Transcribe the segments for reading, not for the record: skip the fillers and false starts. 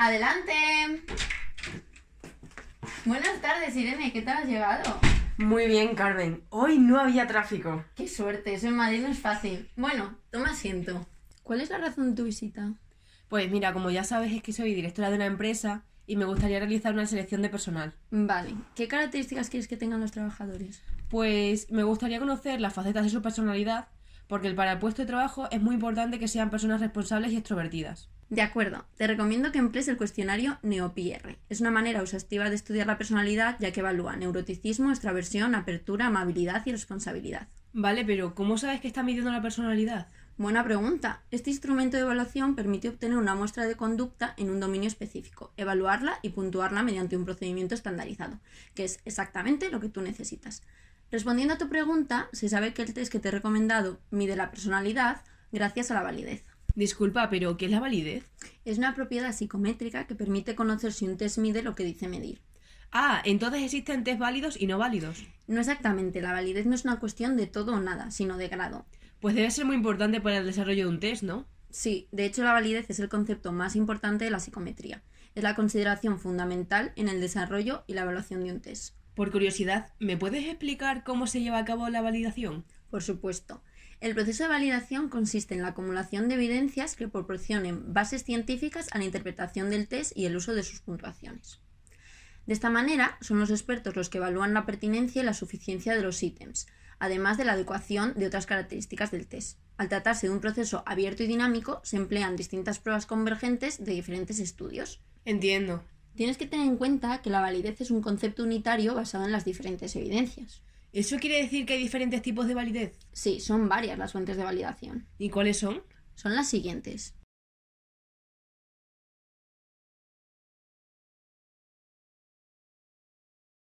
Adelante. Buenas tardes, Irene, ¿qué tal has llegado? Muy bien, Carmen. Hoy no había tráfico. Qué suerte, eso en Madrid no es fácil. Bueno, toma asiento. ¿Cuál es la razón de tu visita? Pues mira, como ya sabes, es que soy directora de una empresa y me gustaría realizar una selección de personal. Vale, ¿qué características quieres que tengan los trabajadores? Pues me gustaría conocer las facetas de su personalidad, porque para el puesto de trabajo es muy importante que sean personas responsables y extrovertidas. De acuerdo, te recomiendo que emplees el cuestionario NeoPR. Es una manera exhaustiva de estudiar la personalidad ya que evalúa neuroticismo, extraversión, apertura, amabilidad y responsabilidad. Vale, pero ¿cómo sabes que está midiendo la personalidad? Buena pregunta. Este instrumento de evaluación permite obtener una muestra de conducta en un dominio específico, evaluarla y puntuarla mediante un procedimiento estandarizado, que es exactamente lo que tú necesitas. Respondiendo a tu pregunta, se sabe que el test que te he recomendado mide la personalidad gracias a la validez. Disculpa, pero ¿qué es la validez? Es una propiedad psicométrica que permite conocer si un test mide lo que dice medir. Ah, entonces existen test válidos y no válidos. No exactamente, la validez no es una cuestión de todo o nada, sino de grado. Pues debe ser muy importante para el desarrollo de un test, ¿no? Sí, de hecho la validez es el concepto más importante de la psicometría. Es la consideración fundamental en el desarrollo y la evaluación de un test. Por curiosidad, ¿me puedes explicar cómo se lleva a cabo la validación? Por supuesto. El proceso de validación consiste en la acumulación de evidencias que proporcionen bases científicas a la interpretación del test y el uso de sus puntuaciones. De esta manera, son los expertos los que evalúan la pertinencia y la suficiencia de los ítems, además de la adecuación de otras características del test. Al tratarse de un proceso abierto y dinámico, se emplean distintas pruebas convergentes de diferentes estudios. Entiendo. Tienes que tener en cuenta que la validez es un concepto unitario basado en las diferentes evidencias. ¿Eso quiere decir que hay diferentes tipos de validez? Sí, son varias las fuentes de validación. ¿Y cuáles son? Son las siguientes.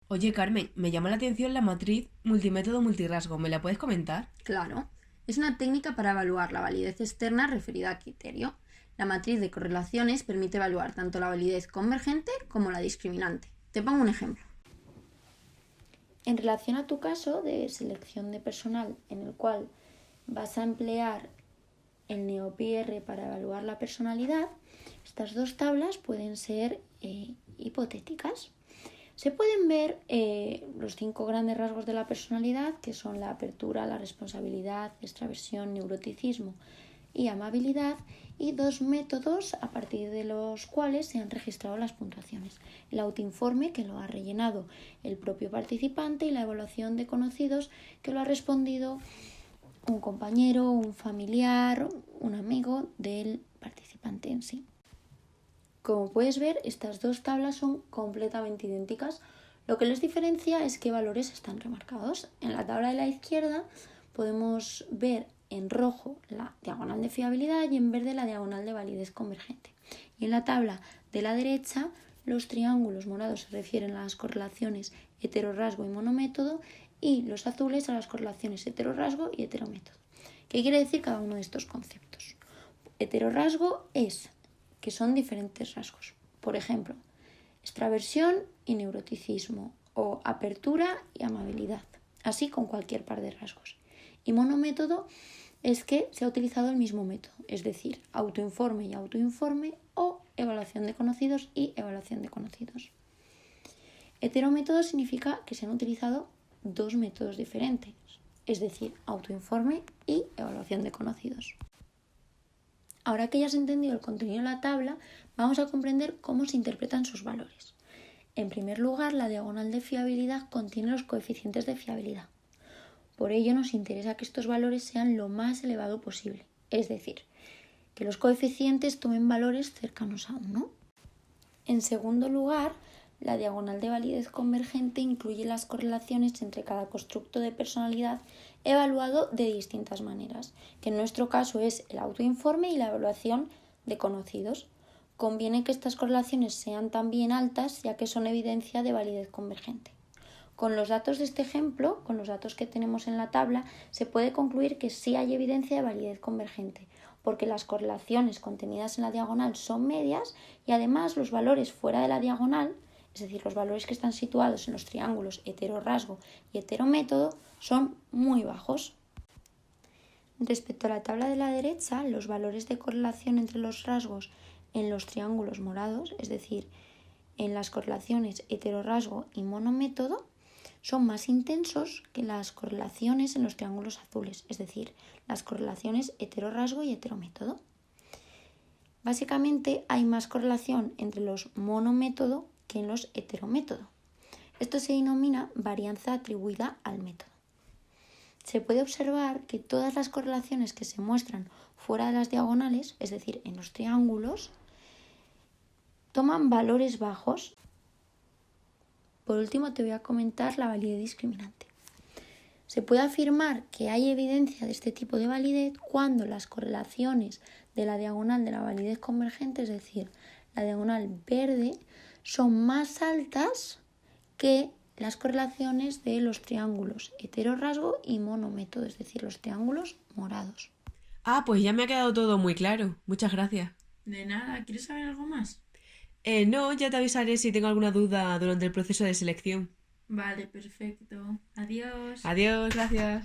Oye, Carmen, me llama la atención la matriz multimétodo multirrasgo. ¿Me la puedes comentar? Claro, es una técnica para evaluar la validez externa referida al criterio. La matriz de correlaciones permite evaluar tanto la validez convergente como la discriminante. Te pongo un ejemplo. En relación a tu caso de selección de personal en el cual vas a emplear el NeoPR para evaluar la personalidad, estas dos tablas pueden ser hipotéticas. Se pueden ver los 5 grandes rasgos de la personalidad, que son la apertura, la responsabilidad, extraversión, neuroticismo y amabilidad, y 2 métodos a partir de los cuales se han registrado las puntuaciones. El autoinforme, que lo ha rellenado el propio participante, y la evaluación de conocidos, que lo ha respondido un compañero, un familiar, un amigo del participante en sí. Como puedes ver, estas dos tablas son completamente idénticas. Lo que les diferencia es qué valores están remarcados. En la tabla de la izquierda podemos ver en rojo la diagonal de fiabilidad y en verde la diagonal de validez convergente. Y en la tabla de la derecha, los triángulos morados se refieren a las correlaciones heterorrasgo y monométodo, y los azules a las correlaciones heterorrasgo y heterométodo. ¿Qué quiere decir cada uno de estos conceptos? Heterorrasgo es que son diferentes rasgos. Por ejemplo, extraversión y neuroticismo, o apertura y amabilidad, así con cualquier par de rasgos. Y monométodo es que se ha utilizado el mismo método, es decir, autoinforme y autoinforme, o evaluación de conocidos y evaluación de conocidos. Heterométodo significa que se han utilizado 2 métodos diferentes, es decir, autoinforme y evaluación de conocidos. Ahora que ya has entendido el contenido de la tabla, vamos a comprender cómo se interpretan sus valores. En primer lugar, la diagonal de fiabilidad contiene los coeficientes de fiabilidad. Por ello nos interesa que estos valores sean lo más elevado posible, es decir, que los coeficientes tomen valores cercanos a 1. En segundo lugar, la diagonal de validez convergente incluye las correlaciones entre cada constructo de personalidad evaluado de distintas maneras, que en nuestro caso es el autoinforme y la evaluación de conocidos. Conviene que estas correlaciones sean también altas, ya que son evidencia de validez convergente. Con los datos de este ejemplo, con los datos que tenemos en la tabla, se puede concluir que sí hay evidencia de validez convergente, porque las correlaciones contenidas en la diagonal son medias y además los valores fuera de la diagonal, es decir, los valores que están situados en los triángulos heterorrasgo y heterométodo, son muy bajos. Respecto a la tabla de la derecha, los valores de correlación entre los rasgos en los triángulos morados, es decir, en las correlaciones heterorrasgo y monométodo, son más intensos que las correlaciones en los triángulos azules, es decir, las correlaciones heterorrasgo y heterométodo. Básicamente hay más correlación entre los monométodo que en los heterométodo. Esto se denomina varianza atribuida al método. Se puede observar que todas las correlaciones que se muestran fuera de las diagonales, es decir, en los triángulos, toman valores bajos. Por último, te voy a comentar la validez discriminante. Se puede afirmar que hay evidencia de este tipo de validez cuando las correlaciones de la diagonal de la validez convergente, es decir, la diagonal verde, son más altas que las correlaciones de los triángulos heterorrasgo y monométodo, es decir, los triángulos morados. Ah, pues ya me ha quedado todo muy claro. Muchas gracias. De nada, ¿quieres saber algo más? No, ya te avisaré si tengo alguna duda durante el proceso de selección. Vale, perfecto. Adiós. Adiós, gracias.